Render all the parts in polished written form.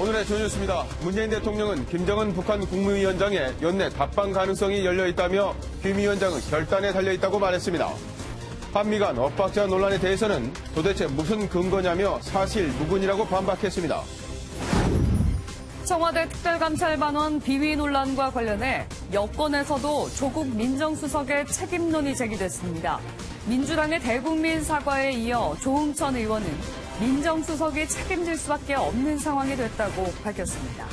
오늘의 주뉴스입니다. 문재인 대통령은 김정은 북한 국무위원장의 연내 답방 가능성이 열려있다며 김 위원장의 결단에 달려있다고 말했습니다. 한미 간 엇박자 논란에 대해서는 도대체 무슨 근거냐며 사실 무근이라고 반박했습니다. 청와대 특별감찰반원 비위 논란과 관련해 여권에서도 조국 민정수석의 책임론이 제기됐습니다. 민주당의 대국민 사과에 이어 조응천 의원은 민정수석이 책임질 수밖에 없는 상황이 됐다고 밝혔습니다.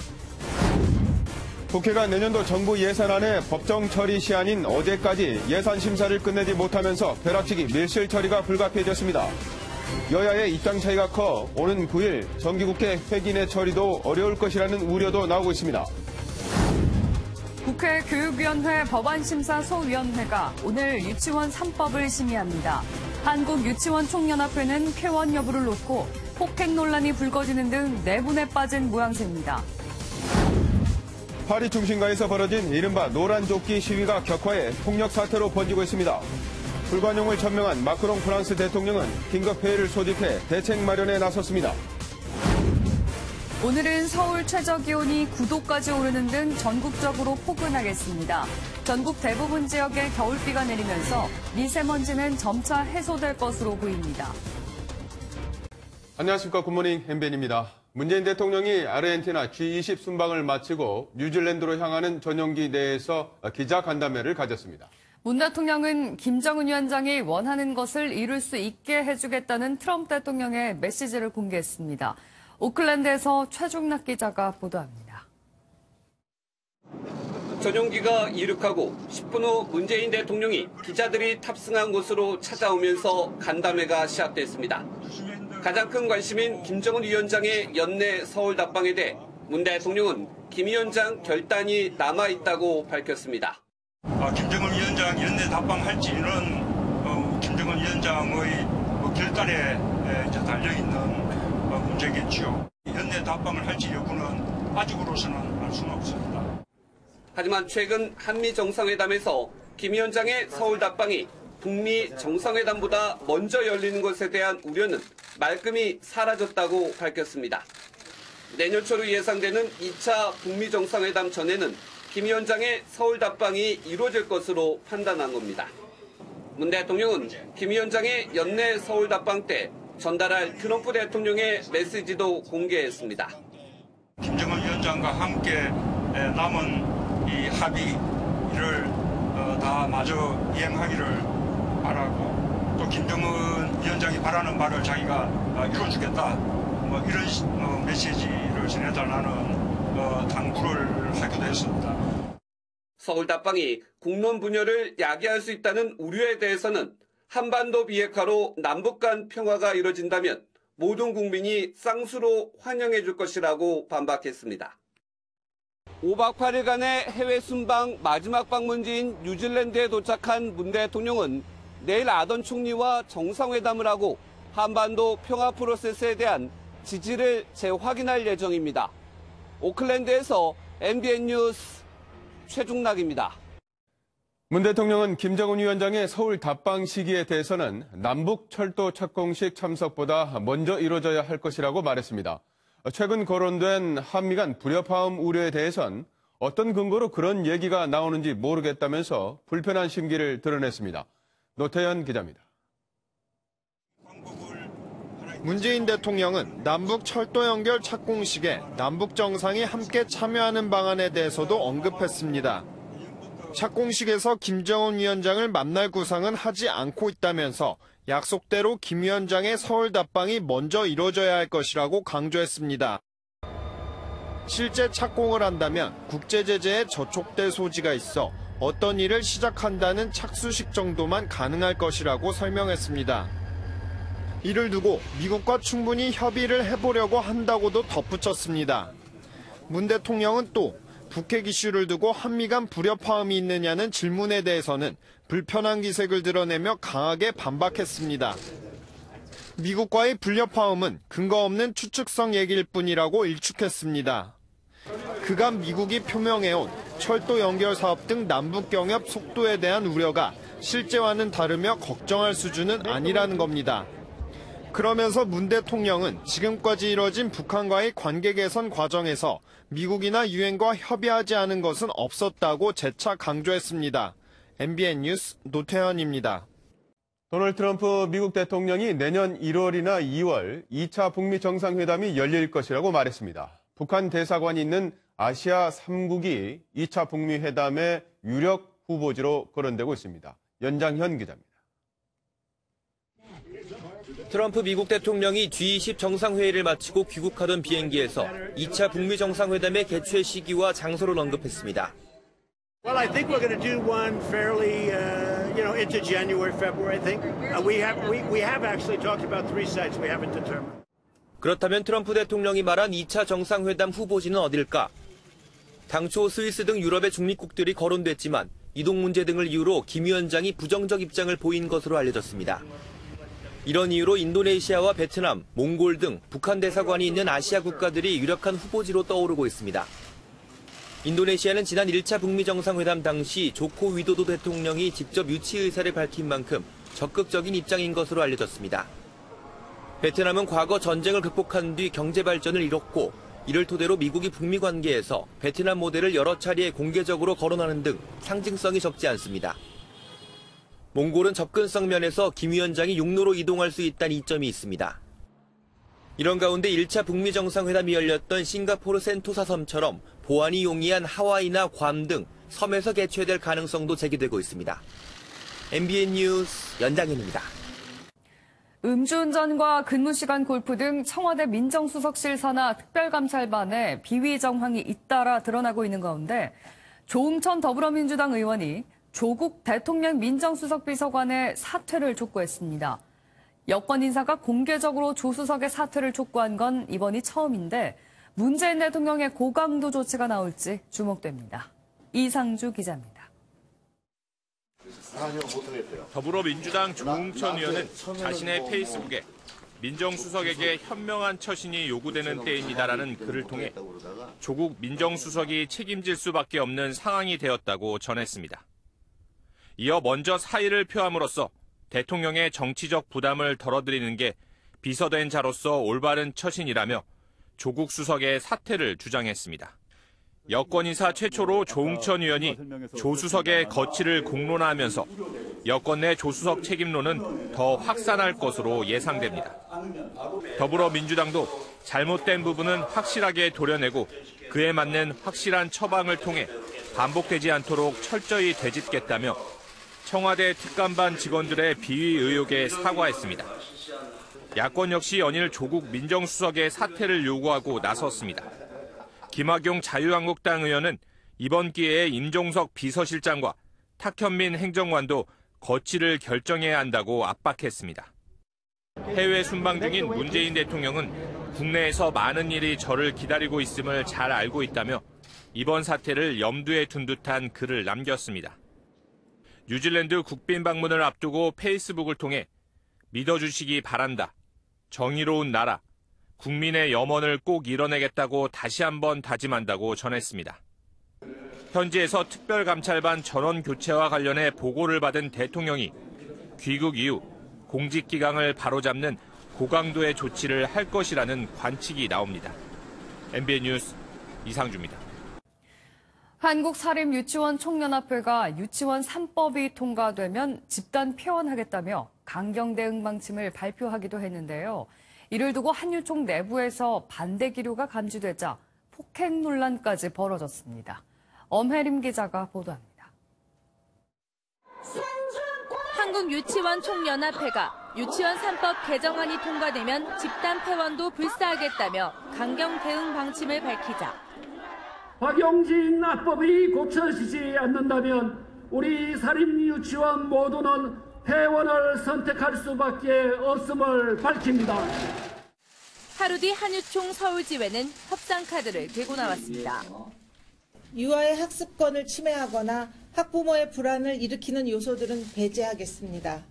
국회가 내년도 정부 예산안의 법정 처리 시한인 어제까지 예산 심사를 끝내지 못하면서 벼락치기 밀실 처리가 불가피해졌습니다. 여야의 입장 차이가 커 오는 9일 정기국회 회기내 처리도 어려울 것이라는 우려도 나오고 있습니다. 국회 교육위원회 법안심사소위원회가 오늘 유치원 3법을 심의합니다. 한국유치원총연합회는 폐원 여부를 놓고 폭행 논란이 불거지는 등 내분에 빠진 모양새입니다. 파리 중심가에서 벌어진 이른바 노란조끼 시위가 격화해 폭력 사태로 번지고 있습니다. 불관용을 천명한 마크롱 프랑스 대통령은 긴급회의를 소집해 대책 마련에 나섰습니다. 오늘은 서울 최저기온이 9도까지 오르는 등 전국적으로 포근하겠습니다. 전국 대부분 지역에 겨울비가 내리면서 미세먼지는 점차 해소될 것으로 보입니다. 안녕하십니까. 굿모닝 MBN입니다. 문재인 대통령이 아르헨티나 G20 순방을 마치고 뉴질랜드로 향하는 전용기 내에서 기자간담회를 가졌습니다. 문 대통령은 김정은 위원장이 원하는 것을 이룰 수 있게 해주겠다는 트럼프 대통령의 메시지를 공개했습니다. 오클랜드에서 최중락 기자가 보도합니다. 전용기가 이륙하고 10분 후 문재인 대통령이 기자들이 탑승한 곳으로 찾아오면서 간담회가 시작됐습니다. 가장 큰 관심인 김정은 위원장의 연내 서울 답방에 대해 문 대통령은 김 위원장 결단이 남아있다고 밝혔습니다. 김정은 위원장 연내 답방할지는 김정은 위원장의 결단에 달려있는 문제겠죠. 연내 답방을 할지 여부는 아직으로서는 알 수는 없습니다. 하지만 최근 한미 정상회담에서 김 위원장의 서울 답방이 북미 정상회담보다 먼저 열리는 것에 대한 우려는 말끔히 사라졌다고 밝혔습니다. 내년 초로 예상되는 2차 북미 정상회담 전에는 김 위원장의 서울 답방이 이루어질 것으로 판단한 겁니다. 문 대통령은 김 위원장의 연내 서울 답방 때 전달할 트럼프 대통령의 메시지도 공개했습니다. 김정은 위원장과 함께 남은 이 합의를 다 마저 이행하기를 바라고 또 김정은 위원장이 바라는 바를 자기가 이뤄주겠다 이런 메시지를 전해달라는 당부를 하기도 했습니다. 서울 답방이 국론 분열을 야기할 수 있다는 우려에 대해서는 한반도 비핵화로 남북 간 평화가 이뤄진다면 모든 국민이 쌍수로 환영해 줄 것이라고 반박했습니다. 5박 8일간의 해외 순방 마지막 방문지인 뉴질랜드에 도착한 문 대통령은 내일 아던 총리와 정상회담을 하고 한반도 평화 프로세스에 대한 지지를 재확인할 예정입니다. 오클랜드에서 MBN 뉴스 최중락입니다. 문 대통령은 김정은 위원장의 서울 답방 시기에 대해서는 남북 철도 착공식 참석보다 먼저 이루어져야 할 것이라고 말했습니다. 최근 거론된 한미 간 불협화음 우려에 대해선 어떤 근거로 그런 얘기가 나오는지 모르겠다면서 불편한 심기를 드러냈습니다. 노태현 기자입니다. 문재인 대통령은 남북 철도 연결 착공식에 남북 정상이 함께 참여하는 방안에 대해서도 언급했습니다. 착공식에서 김정은 위원장을 만날 구상은 하지 않고 있다면서 약속대로 김 위원장의 서울 답방이 먼저 이루어져야 할 것이라고 강조했습니다. 실제 착공을 한다면 국제 제재에 저촉될 소지가 있어 어떤 일을 시작한다는 착수식 정도만 가능할 것이라고 설명했습니다. 이를 두고 미국과 충분히 협의를 해보려고 한다고도 덧붙였습니다. 문 대통령은 또 북핵 이슈를 두고 한미 간 불협화음이 있느냐는 질문에 대해서는 불편한 기색을 드러내며 강하게 반박했습니다. 미국과의 불협화음은 근거 없는 추측성 얘기일 뿐이라고 일축했습니다. 그간 미국이 표명해온 철도 연결 사업 등 남북 경협 속도에 대한 우려가 실제와는 다르며 걱정할 수준은 아니라는 겁니다. 그러면서 문 대통령은 지금까지 이뤄진 북한과의 관계 개선 과정에서 미국이나 유엔과 협의하지 않은 것은 없었다고 재차 강조했습니다. MBN 뉴스 노태현입니다. 도널드 트럼프 미국 대통령이 내년 1월이나 2월 2차 북미 정상회담이 열릴 것이라고 말했습니다. 북한 대사관이 있는 아시아 3국이 2차 북미 회담의 유력 후보지로 거론되고 있습니다. 연장현 기자입니다. 트럼프 미국 대통령이 G20 정상회의를 마치고 귀국하던 비행기에서 2차 북미 정상회담의 개최 시기와 장소를 언급했습니다. Well, I think we're going to do one fairly, into January, February. I think we have actually talked about 3 sites we haven't determined. 그렇다면 트럼프 대통령이 말한 2차 정상회담 후보지는 어딜까? 당초 스위스 등 유럽의 중립국들이 거론됐지만 이동 문제 등을 이유로 김 위원장이 부정적 입장을 보인 것으로 알려졌습니다. 이런 이유로 인도네시아와 베트남, 몽골 등 북한 대사관이 있는 아시아 국가들이 유력한 후보지로 떠오르고 있습니다. 인도네시아는 지난 1차 북미 정상회담 당시 조코 위도도 대통령이 직접 유치 의사를 밝힌 만큼 적극적인 입장인 것으로 알려졌습니다. 베트남은 과거 전쟁을 극복한 뒤 경제 발전을 이뤘고 이를 토대로 미국이 북미 관계에서 베트남 모델을 여러 차례 공개적으로 거론하는 등 상징성이 적지 않습니다. 몽골은 접근성 면에서 김 위원장이 육로로 이동할 수 있다는 이점이 있습니다. 이런 가운데 1차 북미 정상회담이 열렸던 싱가포르 센토사 섬처럼 보안이 용이한 하와이나 괌 등 섬에서 개최될 가능성도 제기되고 있습니다. MBN 뉴스 연장현입니다. 음주운전과 근무시간 골프 등 청와대 민정수석실 산하 특별감찰반에 비위 정황이 잇따라 드러나고 있는 가운데 조응천 더불어민주당 의원이 조국 대통령 민정수석 비서관의 사퇴를 촉구했습니다. 여권 인사가 공개적으로 조 수석의 사퇴를 촉구한 건 이번이 처음인데 문재인 대통령의 고강도 조치가 나올지 주목됩니다. 이상주 기자입니다. 더불어민주당 조응천 의원은 자신의 페이스북에 민정수석에게 현명한 처신이 요구되는 때입니다라는 글을 통해 조국 민정수석이 책임질 수밖에 없는 상황이 되었다고 전했습니다. 이어 먼저 사의를 표함으로써 대통령의 정치적 부담을 덜어드리는 게 비서된 자로서 올바른 처신이라며 조국 수석의 사퇴를 주장했습니다. 여권 인사 최초로 조응천 의원이 조 수석의 거취를 공론화하면서 여권 내 조 수석 책임론은 더 확산할 것으로 예상됩니다. 더불어민주당도 잘못된 부분은 확실하게 도려내고 그에 맞는 확실한 처방을 통해 반복되지 않도록 철저히 되짚겠다며 청와대 특감반 직원들의 비위 의혹에 사과했습니다. 야권 역시 연일 조국 민정수석의 사퇴를 요구하고 나섰습니다. 김학용 자유한국당 의원은 이번 기회에 임종석 비서실장과 탁현민 행정관도 거취를 결정해야 한다고 압박했습니다. 해외 순방 중인 문재인 대통령은 국내에서 많은 일이 저를 기다리고 있음을 잘 알고 있다며 이번 사태를 염두에 둔 듯한 글을 남겼습니다. 뉴질랜드 국빈 방문을 앞두고 페이스북을 통해 믿어주시기 바란다. 정의로운 나라. 국민의 염원을 꼭 이뤄내겠다고 다시 한번 다짐한다고 전했습니다. 현지에서 특별감찰반 전원 교체와 관련해 보고를 받은 대통령이 귀국 이후 공직기강을 바로잡는 고강도의 조치를 할 것이라는 관측이 나옵니다. MBN 뉴스 이상주입니다. 한국사립유치원 총연합회가 유치원 3법이 통과되면 집단 폐원하겠다며 강경 대응 방침을 발표하기도 했는데요. 이를 두고 한유총 내부에서 반대 기류가 감지되자 폭행 논란까지 벌어졌습니다. 엄혜림 기자가 보도합니다. 한국유치원 총연합회가 유치원 3법 개정안이 통과되면 집단 폐원도 불사하겠다며 강경 대응 방침을 밝히자 박용진 합법이 고쳐지지 않는다면 우리 사립유치원 모두는 폐원을 선택할 수밖에 없음을 밝힙니다. 하루 뒤 한유총 서울지회는 협상 카드를 들고 나왔습니다. 유아의 학습권을 침해하거나 학부모의 불안을 일으키는 요소들은 배제하겠습니다.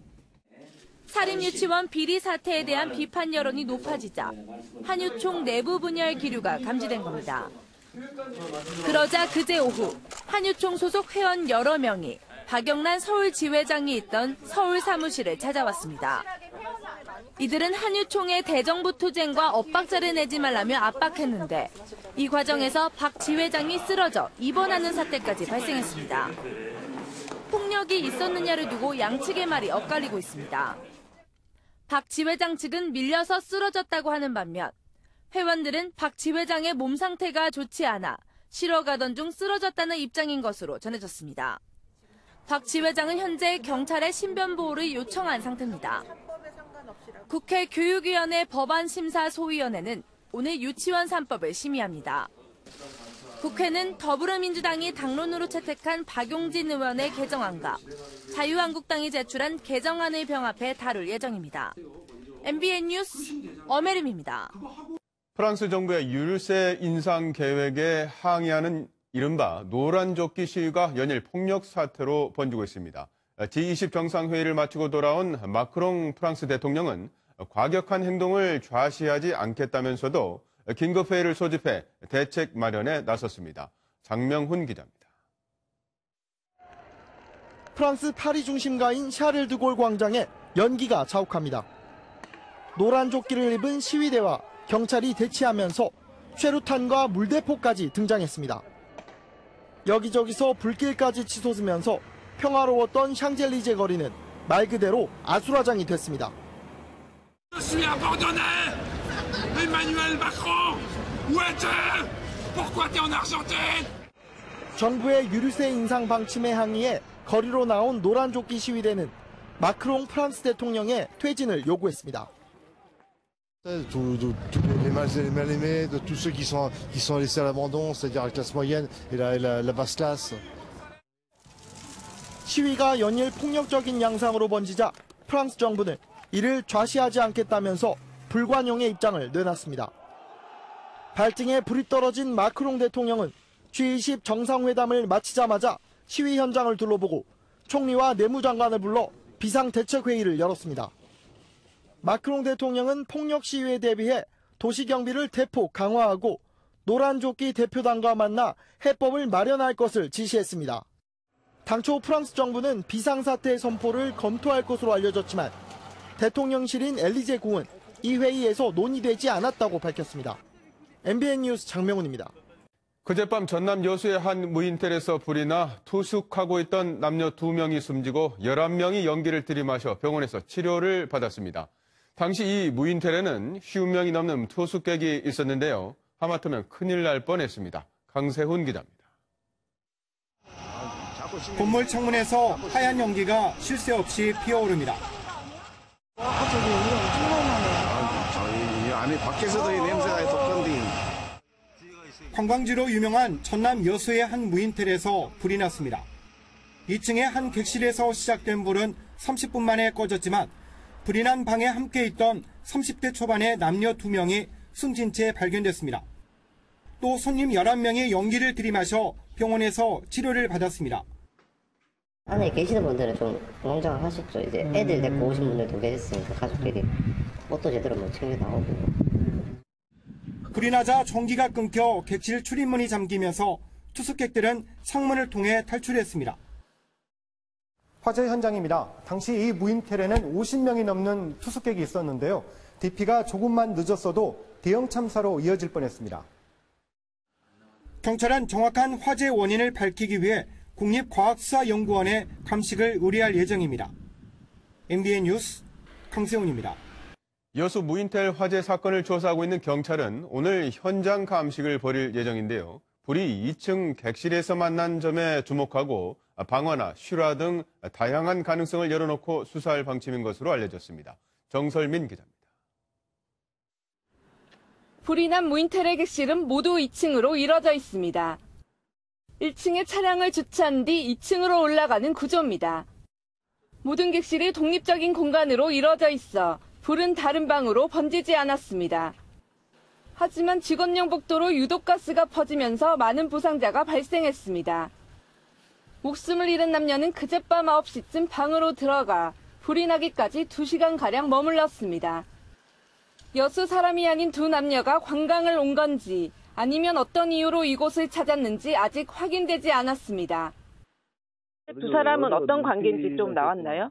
사립유치원 비리 사태에 대한 비판 여론이 높아지자 한유총 내부 분열 기류가 감지된 겁니다. 그러자 그제 오후 한유총 소속 회원 여러 명이 박영란 서울지회장이 있던 서울 사무실을 찾아왔습니다. 이들은 한유총의 대정부 투쟁과 엇박자를 내지 말라며 압박했는데 이 과정에서 박 지회장이 쓰러져 입원하는 사태까지 발생했습니다. 폭력이 있었느냐를 두고 양측의 말이 엇갈리고 있습니다. 박 지회장 측은 밀려서 쓰러졌다고 하는 반면 회원들은 박 지회장의 몸 상태가 좋지 않아 쉬러 가던 중 쓰러졌다는 입장인 것으로 전해졌습니다. 박 지회장은 현재 경찰의 신변보호를 요청한 상태입니다. 국회 교육위원회 법안심사소위원회는 오늘 유치원 3법을 심의합니다. 국회는 더불어민주당이 당론으로 채택한 박용진 의원의 개정안과 자유한국당이 제출한 개정안을 병합해 다룰 예정입니다. MBN 뉴스 엄혜림입니다. 프랑스 정부의 율세 인상 계획에 항의하는 이른바 노란조끼 시위가 연일 폭력 사태로 번지고 있습니다. G20 정상회의를 마치고 돌아온 마크롱 프랑스 대통령은 과격한 행동을 좌시하지 않겠다면서도 긴급회의를 소집해 대책 마련에 나섰습니다. 장명훈 기자입니다. 프랑스 파리 중심가인 샤를드골 광장에 연기가 자욱합니다. 노란 조끼를 입은 시위대와 경찰이 대치하면서 쇠루탄과 물대포까지 등장했습니다. 여기저기서 불길까지 치솟으면서 평화로웠던 샹젤리제 거리는 말 그대로 아수라장이 됐습니다. 정부의 율세 인상 방침에 항의해 거리로 나온 노란조끼 시위대는 마크롱 프랑스 대통령의 퇴진을 요구했습니다. Tous les mal aimés, de tous ceux qui sont laissés à l'abandon, c'est-à-dire la classe moyenne et la basse classe. 시위가 연일 폭력적인 양상으로 번지자 프랑스 정부는 이를 좌시하지 않겠다면서 불관용의 입장을 내놨습니다. 발등에 불이 떨어진 마크롱 대통령은 G20 정상회담을 마치자마자 시위 현장을 둘러보고 총리와 내무장관을 불러 비상대책회의를 열었습니다. 마크롱 대통령은 폭력 시위에 대비해 도시경비를 대폭 강화하고 노란조끼 대표단과 만나 해법을 마련할 것을 지시했습니다. 당초 프랑스 정부는 비상사태 선포를 검토할 것으로 알려졌지만 대통령실인 엘리제궁은 이 회의에서 논의되지 않았다고 밝혔습니다. MBN 뉴스 장명훈입니다. 그젯밤 전남 여수의 한 무인텔에서 불이 나 투숙하고 있던 남녀 2명이 숨지고 11명이 연기를 들이마셔 병원에서 치료를 받았습니다. 당시 이 무인텔에는 50명이 넘는 투숙객이 있었는데요. 하마터면 큰일 날 뻔했습니다. 강세훈 기자입니다. 건물 창문에서 하얀 연기가 쉴 새 없이 피어오릅니다. 갑자기 이 안에 밖에서도 이 냄새가 독한데. 관광지로 유명한 전남 여수의 한 무인텔에서 불이 났습니다. 2층의 한 객실에서 시작된 불은 30분 만에 꺼졌지만 불이 난 방에 함께 있던 30대 초반의 남녀 2명이 숨진 채 발견됐습니다. 또 손님 11명이 연기를 들이마셔 병원에서 치료를 받았습니다. 안에 계시는 분들은 좀 농장을 하셨죠. 이제 애들 데리고 오신 분들도 계셨으니까 가족들이 옷도 제대로 못 챙겨 나오고. 불이 나자 전기가 끊겨 객실 출입문이 잠기면서 투숙객들은 창문을 통해 탈출했습니다. 화재 현장입니다. 당시 이 무인텔에는 50명이 넘는 투숙객이 있었는데요. DP가 조금만 늦었어도 대형 참사로 이어질 뻔했습니다. 경찰은 정확한 화재 원인을 밝히기 위해 국립과학수사연구원에 감식을 의뢰할 예정입니다. MBN 뉴스 강세훈입니다. 여수 무인텔 화재 사건을 조사하고 있는 경찰은 오늘 현장 감식을 벌일 예정인데요. 불이 2층 객실에서 만난 점에 주목하고 방화나 실화 등 다양한 가능성을 열어놓고 수사할 방침인 것으로 알려졌습니다. 정설민 기자입니다. 불이 난 무인텔의 객실은 모두 2층으로 이뤄져 있습니다. 1층에 차량을 주차한 뒤 2층으로 올라가는 구조입니다. 모든 객실이 독립적인 공간으로 이뤄져 있어 불은 다른 방으로 번지지 않았습니다. 하지만 직원용 복도로 유독 가스가 퍼지면서 많은 부상자가 발생했습니다. 목숨을 잃은 남녀는 그젯밤 9시쯤 방으로 들어가 불이 나기까지 2시간가량 머물렀습니다. 여수 사람이 아닌 두 남녀가 관광을 온 건지 아니면 어떤 이유로 이곳을 찾았는지 아직 확인되지 않았습니다. 두 사람은 어떤 관계인지 좀 나왔나요?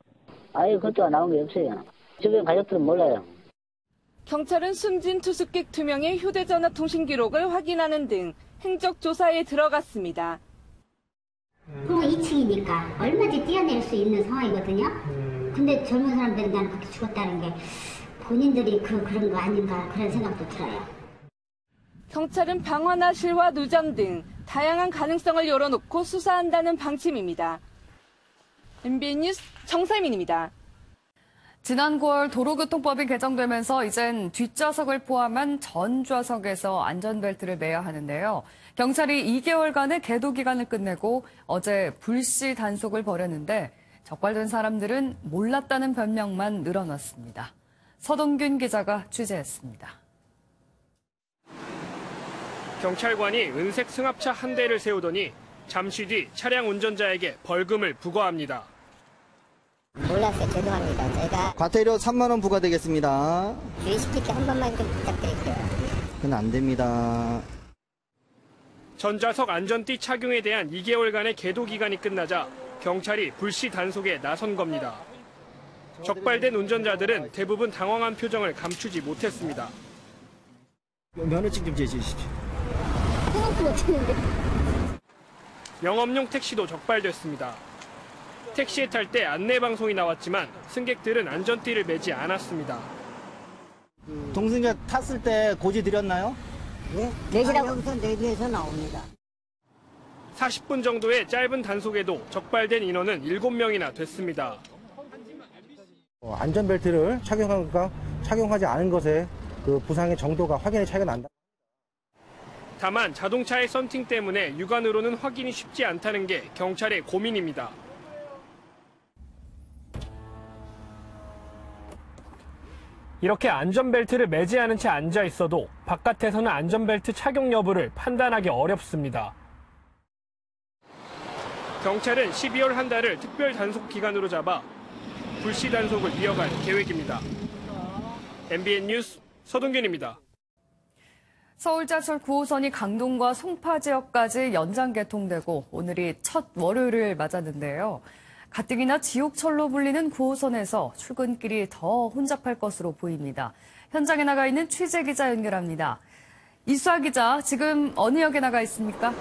아예 그것도 나온 게 없어요. 주변 가족들은 몰라요. 경찰은 숨진 투숙객 2명의 휴대전화 통신 기록을 확인하는 등 행적 조사에 들어갔습니다. 2층이니까 얼마든지 뛰어낼 수 있는 상황이거든요. 근데 젊은 사람들이 나는 그렇게 죽었다는 게 본인들이 그런 거 아닌가 그런 생각도 들어요. 경찰은 방화나 실화 누전 등 다양한 가능성을 열어놓고 수사한다는 방침입니다. MBN 뉴스 정세민입니다. 지난 9월 도로교통법이 개정되면서 이젠 뒷좌석을 포함한 전 좌석에서 안전벨트를 매야 하는데요. 경찰이 2개월간의 계도 기간을 끝내고 어제 불시 단속을 벌였는데 적발된 사람들은 몰랐다는 변명만 늘어났습니다. 서동균 기자가 취재했습니다. 경찰관이 은색 승합차 한 대를 세우더니 잠시 뒤 차량 운전자에게 벌금을 부과합니다. 몰랐어요. 죄송합니다. 저희가 과태료 3만 원 부과되겠습니다. 주의시킬 게 한 번만 좀 부탁드릴게요. 그건 안 됩니다. 전좌석 안전띠 착용에 대한 2개월간의 계도 기간이 끝나자 경찰이 불시 단속에 나선 겁니다. 적발된 운전자들은 대부분 당황한 표정을 감추지 못했습니다. 면허증 좀 제시해주십시오. 생각도 못했는데. 영업용 택시도 적발됐습니다. 택시에 탈 때 안내방송이 나왔지만 승객들은 안전띠를 매지 않았습니다. 동승자 탔을 때 고지 드렸나요? 네? 내시라고 여기서 내비에서 나옵니다. 40분 정도의 짧은 단속에도 적발된 인원은 7명이나 됐습니다. 안전벨트를 착용한가 착용하지 않은 것에 그 부상의 정도가 확연히 차이가 난다. 다만 자동차의 썬팅 때문에 육안으로는 확인이 쉽지 않다는 게 경찰의 고민입니다. 이렇게 안전벨트를 매지 않은 채 앉아 있어도 바깥에서는 안전벨트 착용 여부를 판단하기 어렵습니다. 경찰은 12월 한 달을 특별 단속 기간으로 잡아 불시 단속을 이어갈 계획입니다. MBN 뉴스 서동균입니다. 서울지하철 9호선이 강동과 송파 지역까지 연장 개통되고 오늘이 첫 월요일을 맞았는데요. 가뜩이나 지옥철로 불리는 9호선에서 출근길이 더 혼잡할 것으로 보입니다. 현장에 나가 있는 취재기자 연결합니다. 이수아 기자, 지금 어느 역에 나가 있습니까?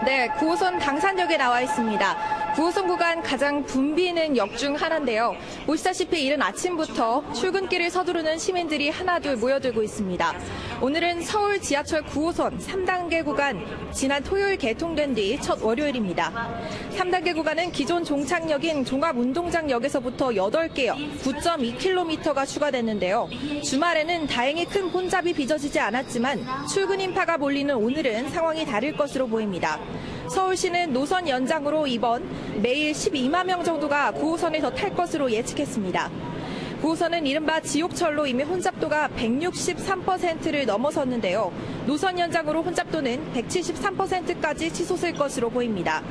네, 9호선 당산역에 나와 있습니다. 9호선 구간 가장 붐비는 역 중 하나인데요. 보시다시피 이른 아침부터 출근길을 서두르는 시민들이 하나둘 모여들고 있습니다. 오늘은 서울 지하철 9호선 3단계 구간 지난 토요일 개통된 뒤 첫 월요일입니다. 3단계 구간은 기존 종착역인 종합운동장역에서부터 8개역 9.2km가 추가됐는데요. 주말에는 다행히 큰 혼잡이 빚어지지 않았지만 출근 인파가 몰리는 오늘은 상황이 다를 것으로 보입니다. 서울시는 노선 연장으로 이번 매일 12만 명 정도가 9호선에서 탈 것으로 예측했습니다. 9호선은 이른바 지옥철로 이미 혼잡도가 163%를 넘어섰는데요. 노선 연장으로 혼잡도는 173%까지 치솟을 것으로 보입니다.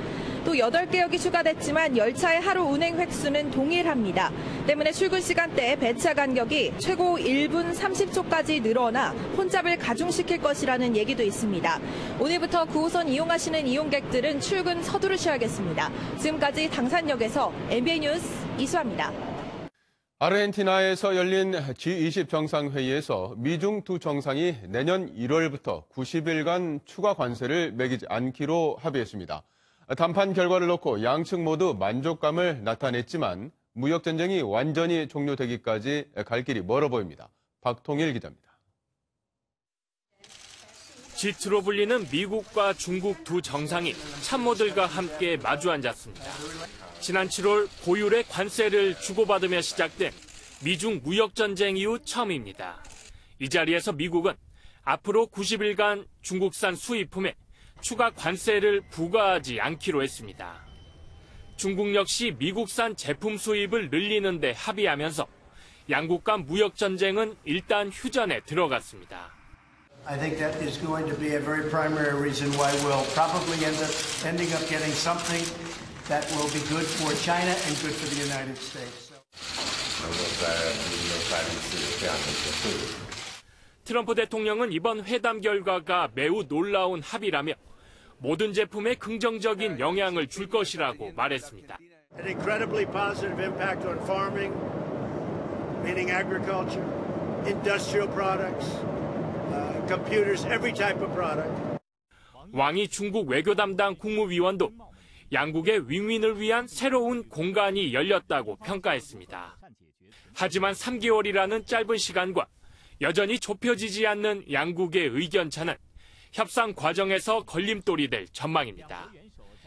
또 8개역이 추가됐지만 열차의 하루 운행 횟수는 동일합니다. 때문에 출근 시간대 배차 간격이 최고 1분 30초까지 늘어나 혼잡을 가중시킬 것이라는 얘기도 있습니다. 오늘부터 9호선 이용하시는 이용객들은 출근 서두르셔야겠습니다. 지금까지 당산역에서 MBN 뉴스 이수아입니다. 아르헨티나에서 열린 G20 정상회의에서 미중 두 정상이 내년 1월부터 90일간 추가 관세를 매기지 않기로 합의했습니다.談判 결과를 놓고 양측 모두 만족감을 나타냈지만 무역전쟁이 완전히 종료되기까지 갈 길이 멀어 보입니다. 박통일 기자입니다. G2로 불리는 미국과 중국 두 정상이 참모들과 함께 마주 앉았습니다. 지난 7월 고율의 관세를 주고받으며 시작된 미중 무역전쟁 이후 처음입니다. 이 자리에서 미국은 앞으로 90일간 중국산 수입품에 추가 관세를 부과하지 않기로 했습니다. 중국 역시 미국산 제품 수입을 늘리는 데 합의하면서 양국 간 무역전쟁은 일단 휴전에 들어갔습니다. I think that is going to be a very primary reason why we'll probably ending up getting something that will be good for China and good for the United States. 트럼프 대통령은 이번 회담 결과가 매우 놀라운 합의라며 모든 제품에 긍정적인 영향을 줄 것이라고 말했습니다. An incredibly positive impact on farming, meaning agriculture, industrial products, computers, every type of product. 왕이 중국 외교 담당 국무위원도 양국의 윈윈을 위한 새로운 공간이 열렸다고 평가했습니다. 하지만 3개월이라는 짧은 시간과 여전히 좁혀지지 않는 양국의 의견차는 협상 과정에서 걸림돌이 될 전망입니다.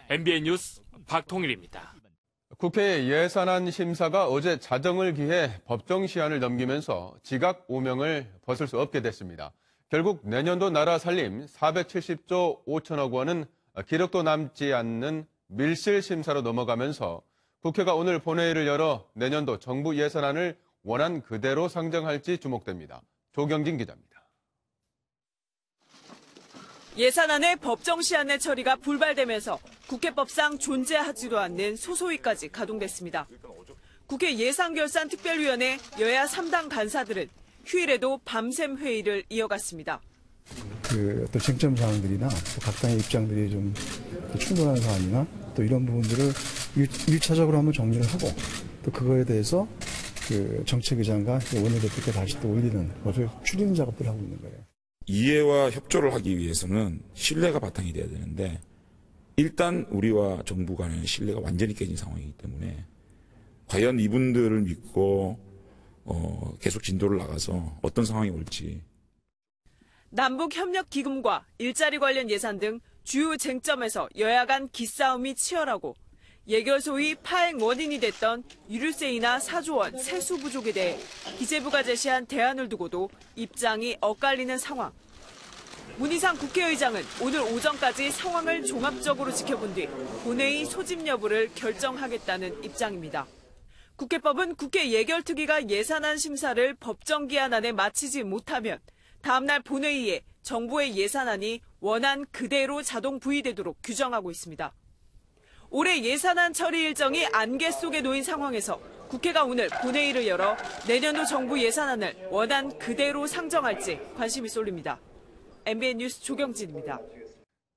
MBN 뉴스 박통일입니다. 국회 예산안 심사가 어제 자정을 기해 법정 시한을 넘기면서 지각 오명을 벗을 수 없게 됐습니다. 결국 내년도 나라 살림 470조 5천억 원은 기록도 남지 않는 밀실 심사로 넘어가면서 국회가 오늘 본회의를 열어 내년도 정부 예산안을 원안 그대로 상정할지 주목됩니다. 조경진 기자입니다. 예산안의 법정 시한의 처리가 불발되면서 국회법상 존재하지도 않는 소소위까지 가동됐습니다. 국회 예산결산특별위원회 여야 3당 간사들은 휴일에도 밤샘 회의를 이어갔습니다. 어떤 쟁점 사항들이나 또 각 당의 입장들이 좀 충돌하는 사안이나 또 이런 부분들을 1차적으로 한번 정리를 하고 또 그거에 대해서 정책의장과 원내대표께 다시 또 올리는 것을 추리는 작업들을 하고 있는 거예요. 이해와 협조를 하기 위해서는 신뢰가 바탕이 돼야 되는데 일단 우리와 정부 간의 신뢰가 완전히 깨진 상황이기 때문에 과연 이분들을 믿고 계속 진도를 나가서 어떤 상황이 올지. 남북협력기금과 일자리 관련 예산 등 주요 쟁점에서 여야 간 기싸움이 치열하고 예결소위 파행 원인이 됐던 유류세이나 4조 원 세수 부족에 대해 기재부가 제시한 대안을 두고도 입장이 엇갈리는 상황. 문희상 국회의장은 오늘 오전까지 상황을 종합적으로 지켜본 뒤 본회의 소집 여부를 결정하겠다는 입장입니다. 국회법은 국회 예결특위가 예산안 심사를 법정 기한 안에 마치지 못하면 다음날 본회의에 정부의 예산안이 원안 그대로 자동 부의되도록 규정하고 있습니다. 올해 예산안 처리 일정이 안개 속에 놓인 상황에서 국회가 오늘 본회의를 열어 내년도 정부 예산안을 원안 그대로 상정할지 관심이 쏠립니다. MBN 뉴스 조경진입니다.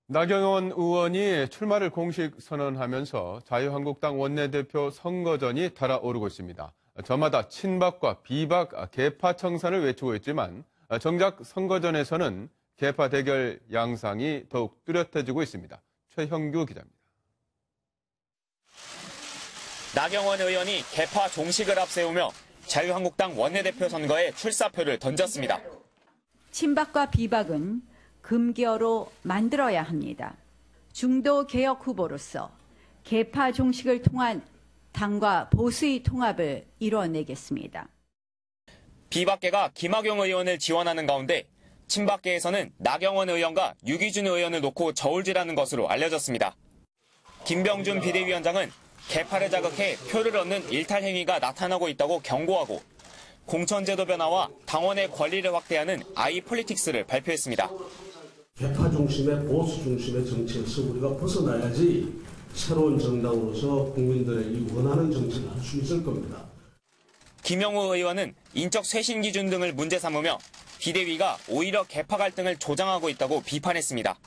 나경원 의원이 출마를 공식 선언하면서 자유한국당 원내대표 선거전이 달아오르고 있습니다. 저마다 친박과 비박 계파 청산을 외치고 있지만 정작 선거전에서는 계파 대결 양상이 더욱 뚜렷해지고 있습니다. 최형규 기자입니다. 나경원 의원이 계파 종식을 앞세우며 자유한국당 원내대표 선거에 출사표를 던졌습니다. 친박과 비박은 금기어로 만들어야 합니다. 중도 개혁 후보로서 계파 종식을 통한 당과 보수의 통합을 이뤄내겠습니다. 비박계가 김학용 의원을 지원하는 가운데 친박계에서는 나경원 의원과 유기준 의원을 놓고 저울질하는 것으로 알려졌습니다. 김병준 비대위원장은 계파를 자극해 표를 얻는 일탈 행위가 나타나고 있다고 경고하고 공천제도 변화와 당원의 권리를 확대하는 아이폴리틱스를 발표했습니다. 계파 중심의 보수 중심의 정치에서 우리가 벗어나야지 새로운 정당으로서 국민들이 원하는 정치를 할 수 있을 겁니다. 김영우 의원은 인적 쇄신 기준 등을 문제 삼으며 비대위가 오히려 계파 갈등을 조장하고 있다고 비판했습니다.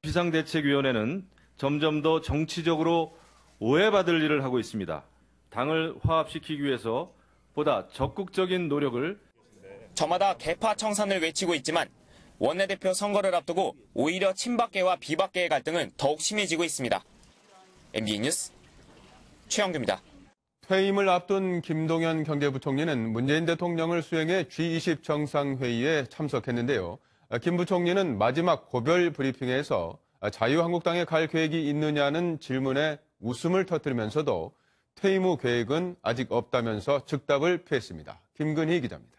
비상대책위원회는 점점 더 정치적으로 오해받을 일을 하고 있습니다. 당을 화합시키기 위해서 보다 적극적인 노력을. 저마다 계파 청산을 외치고 있지만 원내대표 선거를 앞두고 오히려 친박계와 비박계의 갈등은 더욱 심해지고 있습니다. MBN 뉴스 최영규입니다. 퇴임을 앞둔 김동연 경제부총리는 문재인 대통령을 수행해 G20 정상회의에 참석했는데요. 김 부총리는 마지막 고별 브리핑에서 자유한국당에 갈 계획이 있느냐는 질문에 웃음을 터뜨리면서도 퇴임 후 계획은 아직 없다면서 즉답을 피했습니다. 김근희 기자입니다.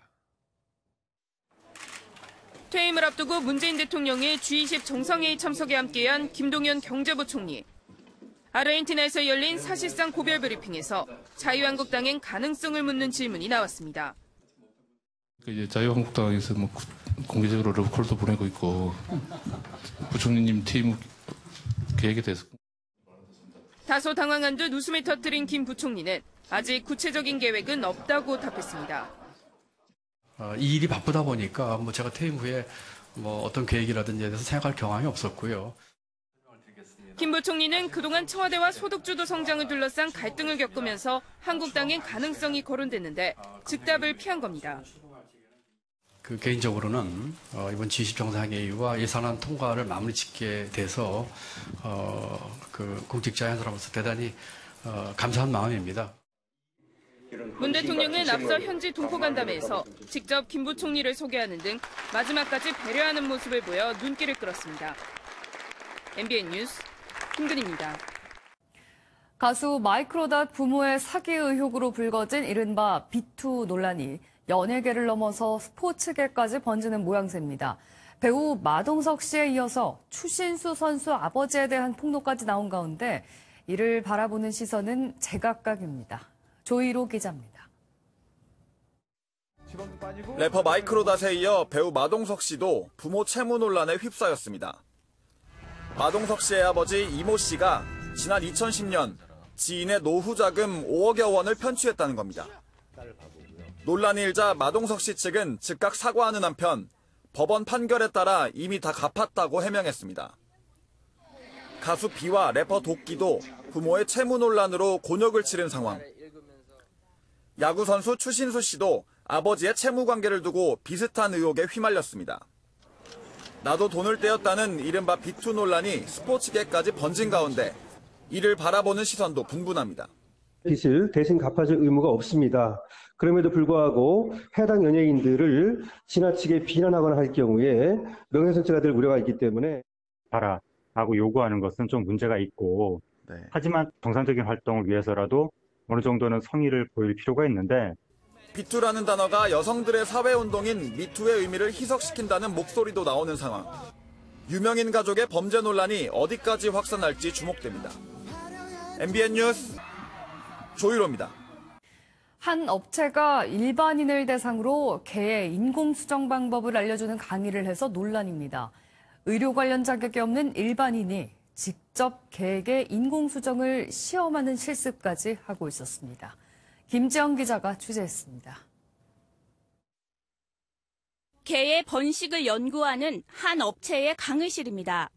퇴임을 앞두고 문재인 대통령의 G20 정상회의 참석에 함께한 김동연 경제부총리. 아르헨티나에서 열린 사실상 고별 브리핑에서 자유한국당엔 가능성을 묻는 질문이 나왔습니다. 이제 자유한국당에서 공개적으로 러브콜도 보내고 있고 부총리님 퇴임 계획에 대해서 다소 당황한 듯 웃음을 터뜨린 김 부총리는 아직 구체적인 계획은 없다고 답했습니다. 이 일이 바쁘다 보니까 제가 퇴임 후에 어떤 계획이라든지에 대해서 생각할 경황이 없었고요. 김 부총리는 그동안 청와대와 소득주도 성장을 둘러싼 갈등을 겪으면서 한국당엔 가능성이 거론됐는데 즉답을 피한 겁니다. 개인적으로는 이번 G20 정상회의와 예산안 통과를 마무리 짓게 돼서 공직자의 한 사람으로서 대단히 감사한 마음입니다. 문 대통령은 앞서 현지 동포간담회에서 직접 김 부총리를 소개하는 등 마지막까지 배려하는 모습을 보여 눈길을 끌었습니다. MBN 뉴스 김근희입니다. 가수 마이크로닷 부모의 사기 의혹으로 불거진 이른바 비투 논란이 연예계를 넘어서 스포츠계까지 번지는 모양새입니다. 배우 마동석 씨에 이어서 추신수 선수 아버지에 대한 폭로까지 나온 가운데 이를 바라보는 시선은 제각각입니다. 조희로 기자입니다. 래퍼 마이크로닷에 이어 배우 마동석 씨도 부모 채무 논란에 휩싸였습니다. 마동석 씨의 아버지 이모 씨가 지난 2010년 지인의 노후 자금 5억여 원을 편취했다는 겁니다. 논란이 일자 마동석 씨 측은 즉각 사과하는 한편 법원 판결에 따라 이미 다 갚았다고 해명했습니다. 가수 비와 래퍼 도끼도 부모의 채무 논란으로 곤욕을 치른 상황. 야구선수 추신수 씨도 아버지의 채무 관계를 두고 비슷한 의혹에 휘말렸습니다. 나도 돈을 떼었다는 이른바 비투 논란이 스포츠계까지 번진 가운데 이를 바라보는 시선도 분분합니다. 빚을 대신 갚아줄 의무가 없습니다. 그럼에도 불구하고 해당 연예인들을 지나치게 비난하거나 할 경우에 명예훼손죄가 될 우려가 있기 때문에 라고 요구하는 것은 좀 문제가 있고 하지만 정상적인 활동을 위해서라도 어느 정도는 성의를 보일 필요가 있는데 비투라는 단어가 여성들의 사회운동인 미투의 의미를 희석시킨다는 목소리도 나오는 상황. 유명인 가족의 범죄 논란이 어디까지 확산할지 주목됩니다. MBN 뉴스 조희로입니다. 한 업체가 일반인을 대상으로 개의 인공수정 방법을 알려주는 강의를 해서 논란입니다. 의료 관련 자격이 없는 일반인이 직접 개에게 인공수정을 시험하는 실습까지 하고 있었습니다. 김지영 기자가 취재했습니다. 개의 번식을 연구하는 한 업체의 강의실입니다.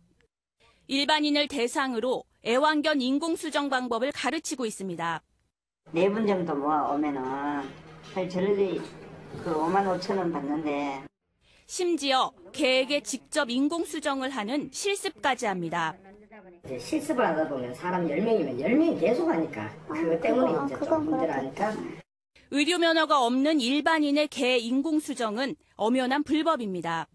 일반인을 대상으로 애완견 인공수정 방법을 가르치고 있습니다. 4분 정도 오면은 저를 55,000원 받는데 심지어 개에게 직접 인공수정을 하는 실습까지 합니다. 실습을 하다 보면 사람 10명이면 10명이 계속 하니까 그것 때문에 이제 좀 힘들어하니까. 의료 면허가 없는 일반인의 개 인공수정은 엄연한 불법입니다.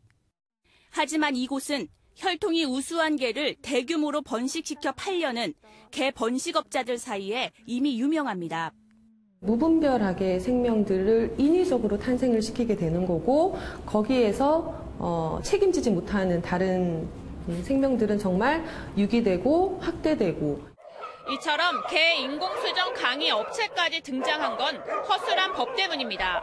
하지만 이곳은 혈통이 우수한 개를 대규모로 번식시켜 팔려는 개 번식업자들 사이에 이미 유명합니다. 무분별하게 생명들을 인위적으로 탄생을 시키게 되는 거고 거기에서 책임지지 못하는 다른 생명들은 정말 유기되고 학대되고. 이처럼 개 인공수정 강의 업체까지 등장한 건 허술한 법 때문입니다.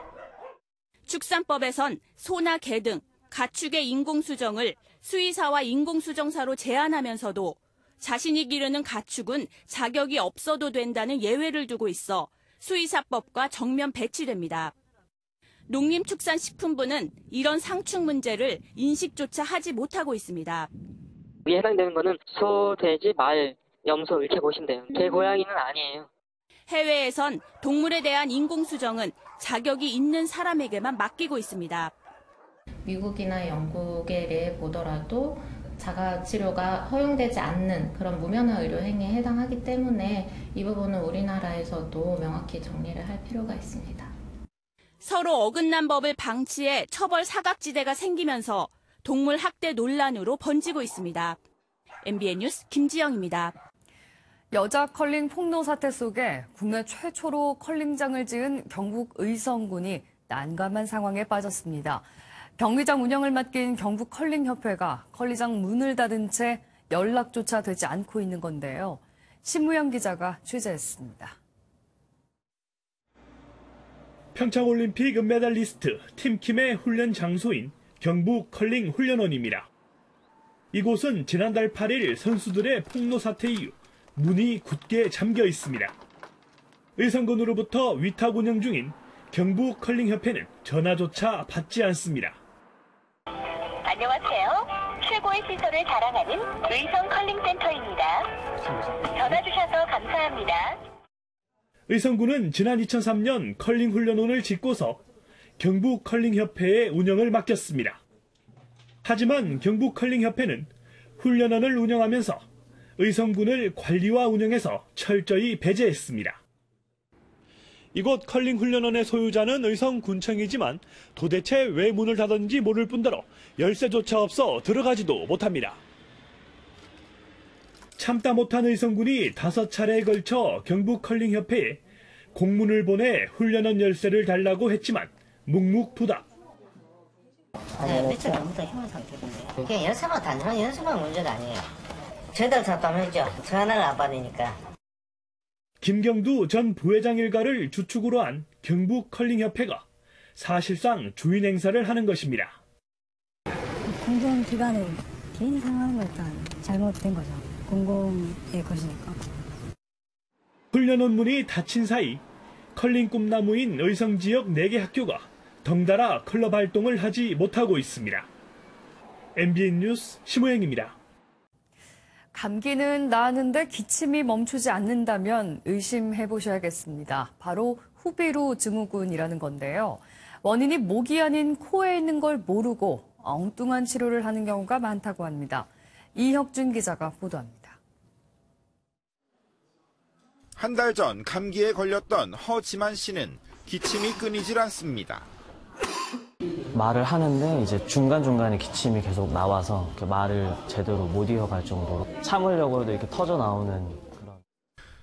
축산법에선 소나 개 등 가축의 인공수정을 수의사와 인공수정사로 제한하면서도 자신이 기르는 가축은 자격이 없어도 된다는 예외를 두고 있어 수의사법과 정면 배치됩니다. 농림축산식품부는 이런 상충 문제를 인식조차 하지 못하고 있습니다. 해당되는 거는 소, 돼지, 말, 염소 이렇게 보시면 돼요. 개, 고양이는 아니에요. 해외에선 동물에 대한 인공수정은 자격이 있는 사람에게만 맡기고 있습니다. 미국이나 영국의 예를 보더라도 자가치료가 허용되지 않는 그런 무면허 의료 행위에 해당하기 때문에 이 부분은 우리나라에서도 명확히 정리를 할 필요가 있습니다. 서로 어긋난 법을 방치해 처벌 사각지대가 생기면서 동물 학대 논란으로 번지고 있습니다. MBN 뉴스 김지영입니다. 여자 컬링 폭로 사태 속에 국내 최초로 컬링장을 지은 경북 의성군이 난감한 상황에 빠졌습니다. 경기장 운영을 맡긴 경북 컬링협회가 컬리장 문을 닫은 채 연락조차 되지 않고 있는 건데요. 신무영 기자가 취재했습니다. 평창올림픽 은메달리스트 팀킴의 훈련 장소인 경북 컬링 훈련원입니다. 이곳은 지난달 8일 선수들의 폭로 사태 이후 문이 굳게 잠겨 있습니다. 의성군으로부터 위탁 운영 중인 경북 컬링협회는 전화조차 받지 않습니다. 안녕하세요. 최고의 시설을 자랑하는 의성 컬링센터입니다. 전화 주셔서 감사합니다. 의성군은 지난 2003년 컬링 훈련원을 짓고서 경북 컬링협회에 운영을 맡겼습니다. 하지만 경북 컬링협회는 훈련원을 운영하면서 의성군을 관리와 운영에서 철저히 배제했습니다. 이곳 컬링 훈련원의 소유자는 의성군청이지만 도대체 왜 문을 닫았는지 모를 뿐더러 열쇠조차 없어 들어가지도 못합니다. 참다 못한 의성군이 5차례에 걸쳐 경북 컬링협회에 공문을 보내 훈련원 열쇠를 달라고 했지만 묵묵부답. 며칠 전부터 힘든 상태인데 그냥 열쇠만 단순한 열쇠만 문제가 아니에요. 저희들 답답했죠. 전화를 안 받으니까. 김경두 전 부회장 일가를 주축으로 한 경북 컬링협회가 사실상 주인 행사를 하는 것입니다. 공공기관의 개인 상황은 일단 잘못된 거죠. 공공의 것이니까. 훈련원 문이 닫힌 사이 컬링 꿈나무인 의성 지역 4개 학교가 덩달아 클럽 활동을 하지 못하고 있습니다. MBN 뉴스 심호영입니다. 감기는 나았는데 기침이 멈추지 않는다면 의심해 보셔야겠습니다. 바로 후비루 증후군이라는 건데요. 원인이 목이 아닌 코에 있는 걸 모르고 엉뚱한 치료를 하는 경우가 많다고 합니다. 이혁준 기자가 보도합니다. 한 달 전 감기에 걸렸던 허지만 씨는 기침이 끊이질 않습니다. 말을 하는데 이제 중간중간에 기침이 계속 나와서 말을 제대로 못 이어갈 정도로 참으려고 해도 이렇게 터져 나오는 그런.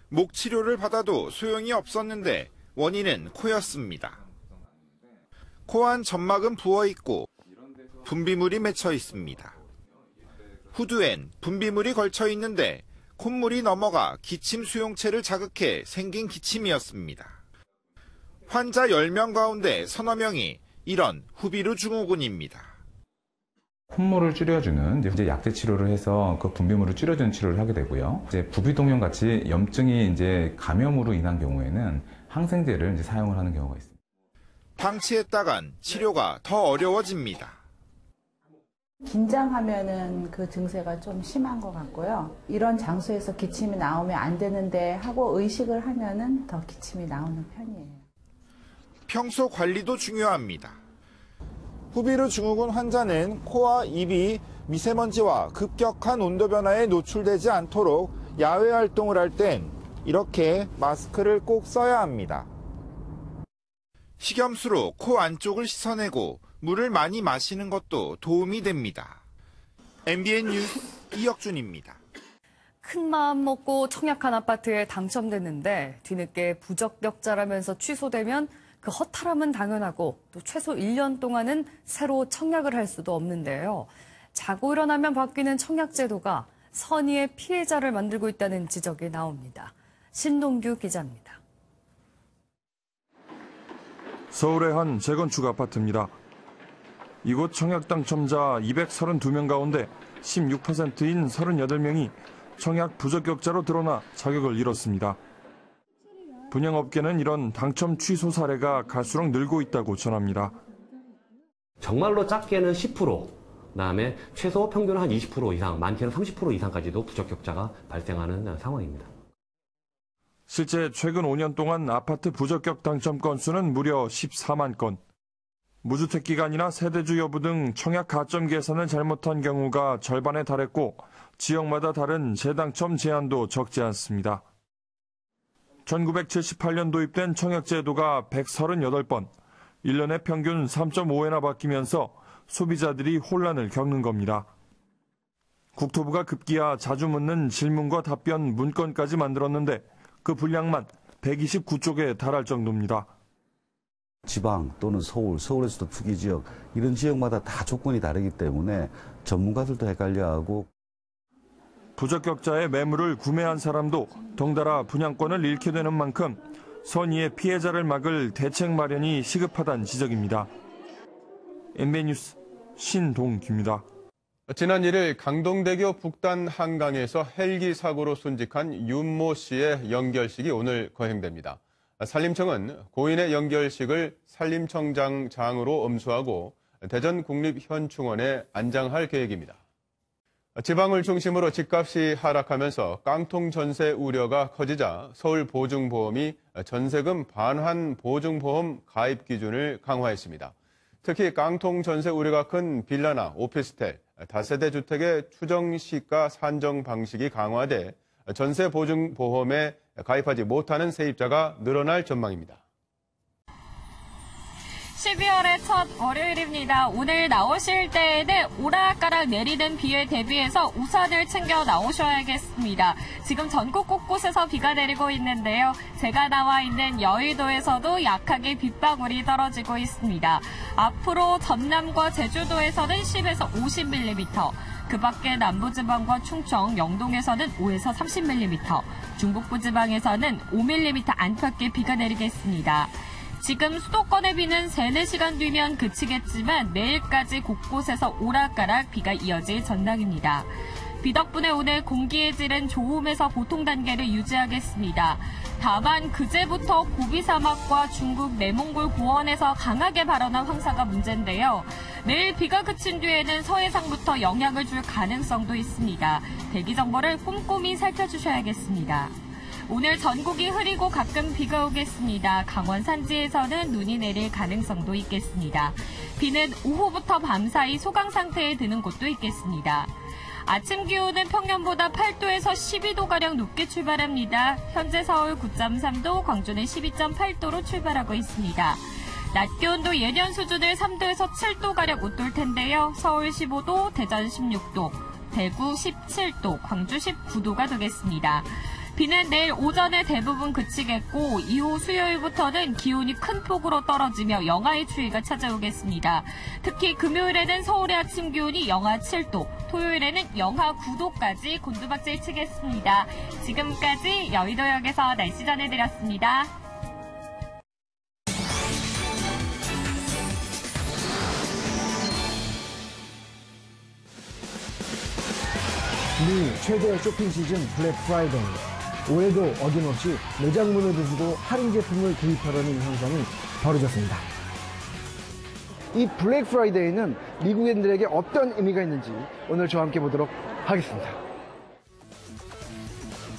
목 치료를 받아도 소용이 없었는데 원인은 코였습니다. 코 안 점막은 부어 있고 분비물이 맺혀 있습니다. 후두엔 분비물이 걸쳐 있는데 콧물이 넘어가 기침 수용체를 자극해 생긴 기침이었습니다. 환자 10명 가운데 서너 명이 이런 후비루 증후군입니다. 콧물을 줄여주는 이제 약제 치료를 해서 그 분비물을 줄여주는 치료를 하게 되고요. 이제 부비동염 같이 염증이 이제 감염으로 인한 경우에는 항생제를 이제 사용을 하는 경우가 있습니다. 방치했다간 치료가 더 어려워집니다. 긴장하면은 그 증세가 좀 심한 것 같고요. 이런 장소에서 기침이 나오면 안 되는데 하고 의식을 하면은 더 기침이 나오는 편이에요. 평소 관리도 중요합니다. 후비루 증후군 환자는 코와 입이 미세먼지와 급격한 온도 변화에 노출되지 않도록 야외 활동을 할 땐 이렇게 마스크를 꼭 써야 합니다. 식염수로 코 안쪽을 씻어내고 물을 많이 마시는 것도 도움이 됩니다. MBN 뉴스 이혁준입니다. 큰 마음 먹고 청약한 아파트에 당첨됐는데 뒤늦게 부적격자라면서 취소되면 그 허탈함은 당연하고 또 최소 1년 동안은 새로 청약을 할 수도 없는데요. 자고 일어나면 바뀌는 청약 제도가 선의의 피해자를 만들고 있다는 지적이 나옵니다. 신동규 기자입니다. 서울의 한 재건축 아파트입니다. 이곳 청약 당첨자 232명 가운데 16%인 38명이 청약 부적격자로 드러나 자격을 잃었습니다. 분양업계는 이런 당첨 취소 사례가 갈수록 늘고 있다고 전합니다. 정말로 작게는 10%, 그다음에 최소 평균 한 20% 이상, 많게는 30% 이상까지도 부적격자가 발생하는 상황입니다. 실제 최근 5년 동안 아파트 부적격 당첨 건수는 무려 14만 건. 무주택 기간이나 세대주 여부 등 청약 가점 계산을 잘못한 경우가 절반에 달했고 지역마다 다른 재당첨 제한도 적지 않습니다. 1978년 도입된 청약제도가 138번, 1년에 평균 3.5회나 바뀌면서 소비자들이 혼란을 겪는 겁니다. 국토부가 급기야 자주 묻는 질문과 답변 문건까지 만들었는데 그 분량만 129쪽에 달할 정도입니다. 지방 또는 서울에서도 투기지역, 이런 지역마다 다 조건이 다르기 때문에 전문가들도 헷갈려하고 부적격자의 매물을 구매한 사람도 덩달아 분양권을 잃게 되는 만큼 선의의 피해자를 막을 대책 마련이 시급하다는 지적입니다. MBN 뉴스 신동규입니다. 지난 1일 강동대교 북단 한강에서 헬기 사고로 순직한 윤모 씨의 영결식이 오늘 거행됩니다. 산림청은 고인의 영결식을 산림청장장으로 엄수하고 대전국립현충원에 안장할 계획입니다. 지방을 중심으로 집값이 하락하면서 깡통 전세 우려가 커지자 서울보증보험이 전세금 반환 보증보험 가입 기준을 강화했습니다. 특히 깡통 전세 우려가 큰 빌라나 오피스텔, 다세대 주택의 추정시가 산정 방식이 강화돼 전세 보증보험에 가입하지 못하는 세입자가 늘어날 전망입니다. 12월의 첫 월요일입니다. 오늘 나오실 때에는 오락가락 내리는 비에 대비해서 우산을 챙겨 나오셔야겠습니다. 지금 전국 곳곳에서 비가 내리고 있는데요. 제가 나와 있는 여의도에서도 약하게 빗방울이 떨어지고 있습니다. 앞으로 전남과 제주도에서는 10에서 50mm, 그 밖에 남부지방과 충청, 영동에서는 5에서 30mm, 중북부 지방에서는 5mm 안팎의 비가 내리겠습니다. 지금 수도권의 비는 3-4시간 뒤면 그치겠지만 내일까지 곳곳에서 오락가락 비가 이어질 전망입니다. 비 덕분에 오늘 공기의 질은 좋음에서 보통 단계를 유지하겠습니다. 다만 그제부터 고비 사막과 중국 내몽골 고원에서 강하게 발원한 황사가 문제인데요. 내일 비가 그친 뒤에는 서해상부터 영향을 줄 가능성도 있습니다. 대기 정보를 꼼꼼히 살펴주셔야겠습니다. 오늘 전국이 흐리고 가끔 비가 오겠습니다. 강원 산지에서는 눈이 내릴 가능성도 있겠습니다. 비는 오후부터 밤사이 소강 상태에 드는 곳도 있겠습니다. 아침 기온은 평년보다 8도에서 12도가량 높게 출발합니다. 현재 서울 9.3도, 광주는 12.8도로 출발하고 있습니다. 낮 기온도 예년 수준을 3도에서 7도가량 웃돌 텐데요. 서울 15도, 대전 16도, 대구 17도, 광주 19도가 되겠습니다. 비는 내일 오전에 대부분 그치겠고 이후 수요일부터는 기온이 큰 폭으로 떨어지며 영하의 추위가 찾아오겠습니다. 특히 금요일에는 서울의 아침 기온이 영하 7도, 토요일에는 영하 9도까지 곤두박질 치겠습니다. 지금까지 여의도역에서 날씨 전해드렸습니다. 미 최대 쇼핑 시즌 블랙 프라이데이. 올해도 어김없이 매장 문을 부수고 할인 제품을 구입하려는 현상이 벌어졌습니다. 이 블랙 프라이데이는 미국인들에게 어떤 의미가 있는지 오늘 저와 함께 보도록 하겠습니다.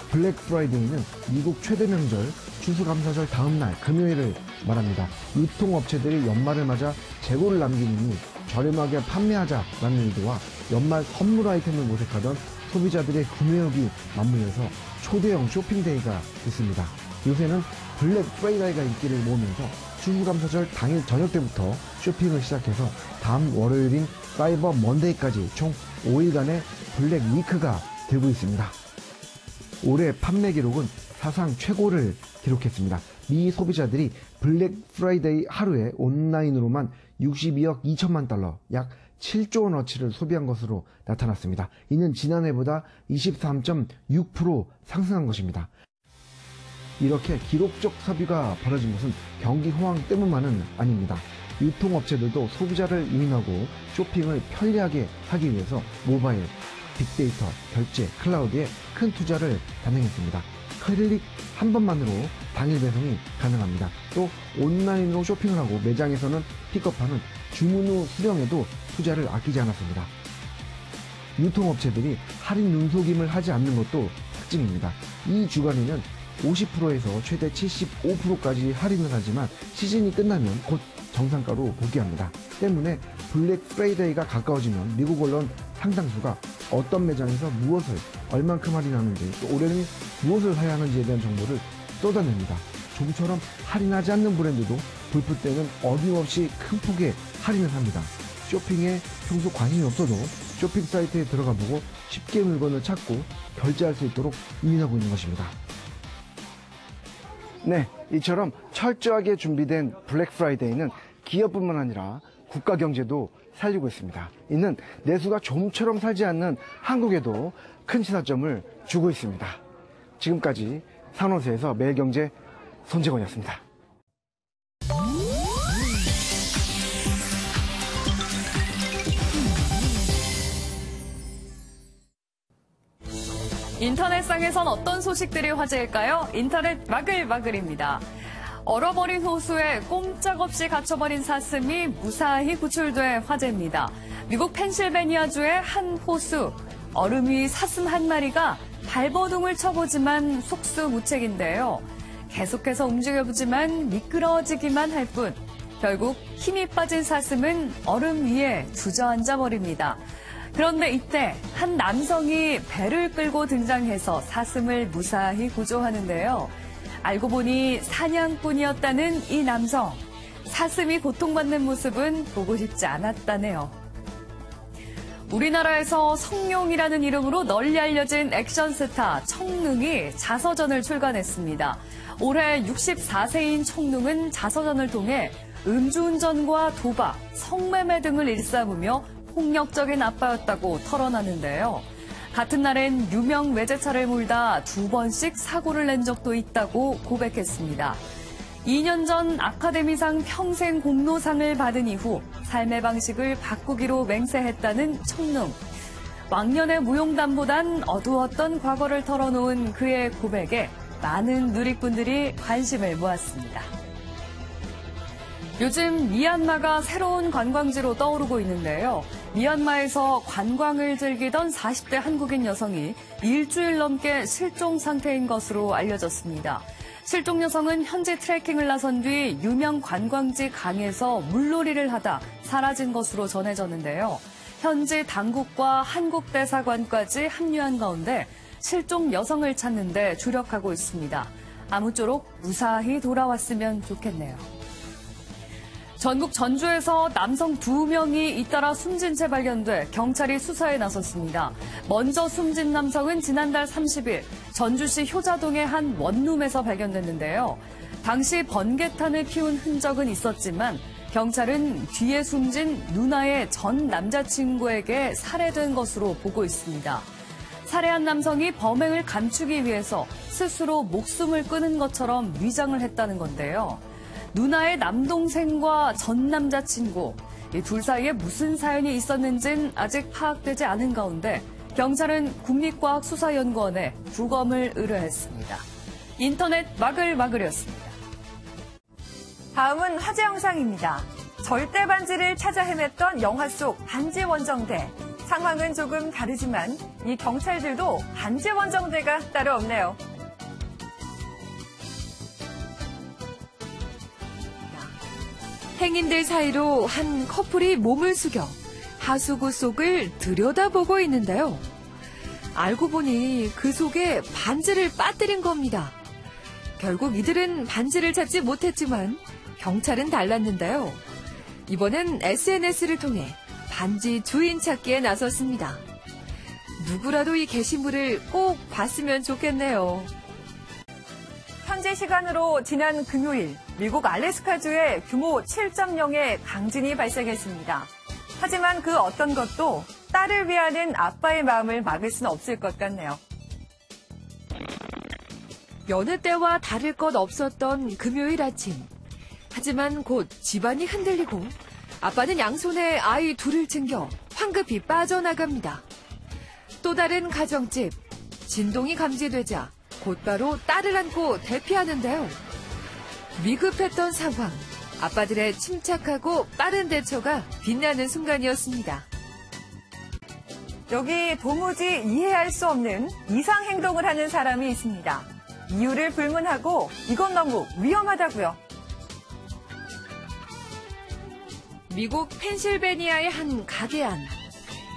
블랙 프라이데이는 미국 최대 명절 추수감사절 다음날 금요일을 말합니다. 유통업체들이 연말을 맞아 재고를 남기느니 저렴하게 판매하자라는 의도와 연말 선물 아이템을 모색하던 소비자들의 구매욕이 맞물려서 초대형 쇼핑데이가 있습니다. 요새는 블랙 프라이데이가 인기를 모으면서 추수감사절 당일 저녁 때부터 쇼핑을 시작해서 다음 월요일인 사이버 먼데이까지 총 5일간의 블랙 위크가 되고 있습니다. 올해 판매 기록은 사상 최고를 기록했습니다. 미 소비자들이 블랙 프라이데이 하루에 온라인으로만 62억 2천만 달러, 약 7조 원어치를 소비한 것으로 나타났습니다. 이는 지난해보다 23.6% 상승한 것입니다. 이렇게 기록적 소비가 벌어진 것은 경기 호황 때문만은 아닙니다. 유통업체들도 소비자를 유인하고 쇼핑을 편리하게 하기 위해서 모바일, 빅데이터, 결제, 클라우드에 큰 투자를 단행했습니다. 클릭 한 번만으로 당일 배송이 가능합니다. 또 온라인으로 쇼핑을 하고 매장에서는 픽업하는 주문 후 수령에도 투자를 아끼지 않았습니다. 유통업체들이 할인 눈속임을 하지 않는 것도 특징입니다. 이 주간에는 50%에서 최대 75%까지 할인을 하지만 시즌이 끝나면 곧 정상가로 복귀합니다. 때문에 블랙 프라이데이가 가까워지면 미국 언론 상당수가 어떤 매장에서 무엇을 얼만큼 할인하는지 또 올해는 무엇을 사야 하는지에 대한 정보를 쏟아냅니다. 좀처럼 할인하지 않는 브랜드도 불풀 때는 어김없이 큰 폭의 할인을 합니다. 쇼핑에 평소 관심이 없어도 쇼핑 사이트에 들어가 보고 쉽게 물건을 찾고 결제할 수 있도록 유인하고 있는 것입니다. 네, 이처럼 철저하게 준비된 블랙 프라이데이는 기업뿐만 아니라 국가 경제도 살리고 있습니다. 이는 내수가 좀처럼 살지 않는 한국에도 큰 시사점을 주고 있습니다. 지금까지 산호세에서 매일경제 손재건이었습니다. 인터넷상에선 어떤 소식들이 화제일까요? 인터넷 마글마글입니다. 얼어버린 호수에 꼼짝없이 갇혀버린 사슴이 무사히 구출돼 화제입니다. 미국 펜실베니아주의 한 호수, 얼음 위 사슴 한 마리가 발버둥을 쳐보지만 속수무책인데요. 계속해서 움직여보지만 미끄러지기만 할 뿐 결국 힘이 빠진 사슴은 얼음 위에 주저앉아 버립니다. 그런데 이때 한 남성이 배를 끌고 등장해서 사슴을 무사히 구조하는데요. 알고 보니 사냥꾼이었다는 이 남성. 사슴이 고통받는 모습은 보고 싶지 않았다네요. 우리나라에서 성룡이라는 이름으로 널리 알려진 액션 스타 청능이 자서전을 출간했습니다. 올해 64세인 청능은 자서전을 통해 음주운전과 도박, 성매매 등을 일삼으며 폭력적인 아빠였다고 털어놨는데요. 같은 날엔 유명 외제차를 몰다 2번씩 사고를 낸 적도 있다고 고백했습니다. 2년 전 아카데미상 평생 공로상을 받은 이후 삶의 방식을 바꾸기로 맹세했다는 청능. 왕년의 무용담보단 어두웠던 과거를 털어놓은 그의 고백에 많은 누리꾼들이 관심을 모았습니다. 요즘 미얀마가 새로운 관광지로 떠오르고 있는데요. 미얀마에서 관광을 즐기던 40대 한국인 여성이 일주일 넘게 실종 상태인 것으로 알려졌습니다. 실종 여성은 현지 트레킹을 나선 뒤 유명 관광지 강에서 물놀이를 하다 사라진 것으로 전해졌는데요. 현지 당국과 한국 대사관까지 합류한 가운데 실종 여성을 찾는 데 주력하고 있습니다. 아무쪼록 무사히 돌아왔으면 좋겠네요. 전국 전주에서 남성 2명이 잇따라 숨진 채 발견돼 경찰이 수사에 나섰습니다. 먼저 숨진 남성은 지난달 30일 전주시 효자동의 한 원룸에서 발견됐는데요. 당시 번개탄을 피운 흔적은 있었지만 경찰은 뒤에 숨진 누나의 전 남자친구에게 살해된 것으로 보고 있습니다. 살해한 남성이 범행을 감추기 위해서 스스로 목숨을 끊은 것처럼 위장을 했다는 건데요. 누나의 남동생과 전 남자친구, 이 둘 사이에 무슨 사연이 있었는지는 아직 파악되지 않은 가운데 경찰은 국립과학수사연구원에 부검을 의뢰했습니다. 인터넷 마글마글이었습니다. 다음은 화제 영상입니다. 절대 반지를 찾아 헤맸던 영화 속 반지 원정대. 상황은 조금 다르지만 이 경찰들도 반지 원정대가 따로 없네요. 행인들 사이로 한 커플이 몸을 숙여 하수구 속을 들여다보고 있는데요. 알고 보니 그 속에 반지를 빠뜨린 겁니다. 결국 이들은 반지를 찾지 못했지만 경찰은 달랐는데요. 이번엔 SNS를 통해 반지 주인 찾기에 나섰습니다. 누구라도 이 게시물을 꼭 봤으면 좋겠네요. 현지 시간으로 지난 금요일 미국 알래스카주에 규모 7.0의 강진이 발생했습니다. 하지만 그 어떤 것도 딸을 위하는 아빠의 마음을 막을 수는 없을 것 같네요. 여느 때와 다를 것 없었던 금요일 아침. 하지만 곧 집안이 흔들리고 아빠는 양손에 아이 둘을 챙겨 황급히 빠져나갑니다. 또 다른 가정집. 진동이 감지되자 곧바로 딸을 안고 대피하는데요. 위급했던 상황, 아빠들의 침착하고 빠른 대처가 빛나는 순간이었습니다. 여기 도무지 이해할 수 없는 이상 행동을 하는 사람이 있습니다. 이유를 불문하고 이건 너무 위험하다고요. 미국 펜실베니아의 한 가게 안.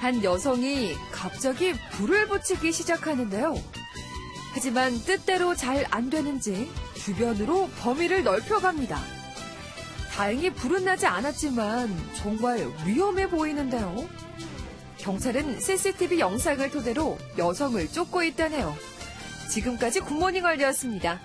한 여성이 갑자기 불을 붙이기 시작하는데요. 하지만 뜻대로 잘 안 되는지 주변으로 범위를 넓혀갑니다. 다행히 불은 나지 않았지만 정말 위험해 보이는데요. 경찰은 CCTV 영상을 토대로 여성을 쫓고 있다네요. 지금까지 굿모닝 월드였습니다.